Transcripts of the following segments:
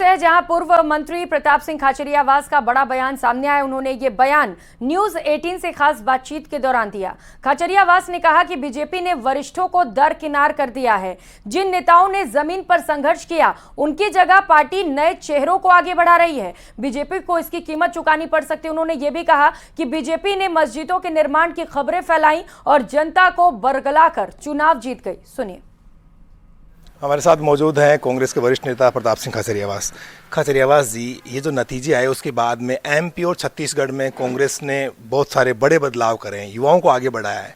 है जहां पूर्व मंत्री प्रताप सिंह खाचरियावास का बड़ा बयान सामने आया। उन्होंने ये बयान न्यूज 18 से खास बातचीत के दौरान दिया। खाचरियावास ने कहा कि बीजेपी ने वरिष्ठों को दरकिनार कर दिया है। जिन नेताओं ने जमीन पर संघर्ष किया उनकी जगह पार्टी नए चेहरों को आगे बढ़ा रही है। बीजेपी को इसकी कीमत चुकानी पड़ सकती है। उन्होंने ये भी कहा कि बीजेपी ने मस्जिदों के निर्माण की खबरें फैलाई और जनता को बरगलाकर चुनाव जीत गई। सुनिए। हमारे साथ मौजूद हैं कांग्रेस के वरिष्ठ नेता प्रताप सिंह खाचरियावास। खाचरियावास जी, ये जो नतीजे आए उसके बाद में एमपी और छत्तीसगढ़ में कांग्रेस ने बहुत सारे बड़े बदलाव करे हैं, युवाओं को आगे बढ़ाया है।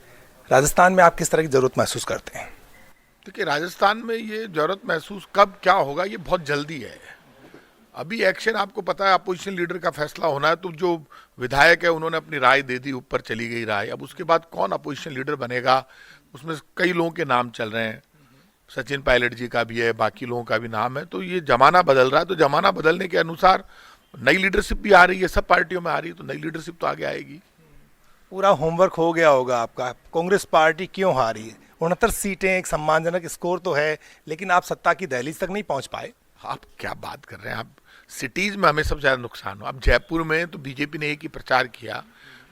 राजस्थान में आप किस तरह की ज़रूरत महसूस करते हैं? देखिए, राजस्थान में ये ज़रूरत महसूस कब क्या होगा, ये बहुत जल्दी है। अभी एक्शन आपको पता है, अपोजिशन लीडर का फैसला होना है, तो जो विधायक है उन्होंने अपनी राय दे दी, ऊपर चली गई राय। अब उसके बाद कौन अपोजिशन लीडर बनेगा, उसमें कई लोगों के नाम चल रहे हैं। सचिन पायलट जी का भी है, बाकी लोगों का भी नाम है। तो ये जमाना बदल रहा है, तो जमाना बदलने के अनुसार नई लीडरशिप भी आ रही है, सब पार्टियों में आ रही है, तो नई लीडरशिप तो आगे आएगी। पूरा होमवर्क हो गया होगा आपका। कांग्रेस पार्टी क्यों हारी? 69 सीटें, एक सम्मानजनक स्कोर तो है, लेकिन आप सत्ता की दहलीज तक नहीं पहुंच पाए। आप क्या बात कर रहे हैं? आप सिटीज में हमें सबसे ज्यादा नुकसान हो। अब जयपुर में तो बीजेपी ने एक ही प्रचार किया,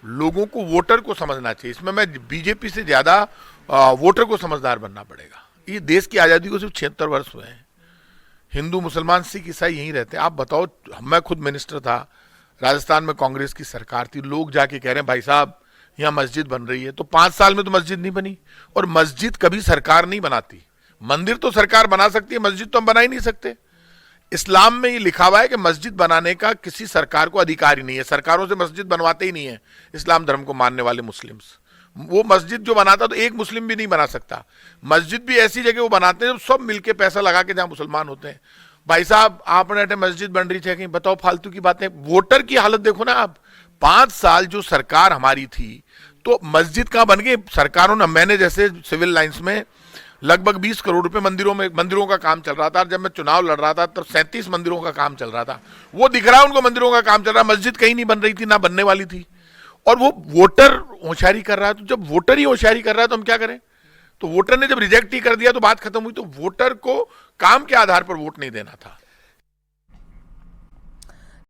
लोगों को वोटर को समझना चाहिए। इसमें मैं बीजेपी से ज्यादा वोटर को समझदार बनना पड़ेगा। ये देश की आज़ादी को सिर्फ 76 वर्ष हुए हैं। हिंदू मुसलमान सिख ईसाई यहीं रहते हैं। आप बताओ, मैं खुद मिनिस्टर था, राजस्थान में कांग्रेस की सरकार थी, लोग जाके कह रहे हैं भाई साहब यहाँ मस्जिद बन रही है, तो 5 साल में तो मस्जिद नहीं बनी। और मस्जिद कभी सरकार नहीं बनाती। मंदिर तो सरकार बना सकती है, मस्जिद तो हम बना ही नहीं सकते। इस्लाम में ये लिखा हुआ है कि मस्जिद बनाने का किसी सरकार को अधिकार ही नहीं है। सरकारों से मस्जिद बनवाते ही नहीं है इस्लाम धर्म को मानने वाले मुस्लिम्स। वो मस्जिद जो बनाता तो एक मुस्लिम भी नहीं बना सकता। मस्जिद भी ऐसी जगह वो बनाते हैं जब सब मिलके पैसा लगा के जहां मुसलमान होते हैं। भाई साहब, आपने मस्जिद बन रही है कहीं, बताओ फालतू की बातें। वोटर की हालत देखो ना आप। 5 साल जो सरकार हमारी थी, तो मस्जिद कहां बन गई सरकारों ने। मैंने जैसे सिविल लाइन्स में लगभग 20 करोड़ रुपए मंदिरों का काम चल रहा था। जब मैं चुनाव लड़ रहा था तब 37 मंदिरों का काम चल रहा था। वो दिख रहा है उनको, मंदिरों का काम चल रहा है। मस्जिद कहीं नहीं बन रही थी, ना बनने वाली थी। और वो वोटर होशियारी कर रहा है। तो जब वोटर ही होशियारी कर रहा है तो हम क्या करें? तो वोटर ने जब रिजेक्ट ही कर दिया तो बात खत्म हुई। तो वोटर को काम के आधार पर वोट नहीं देना था।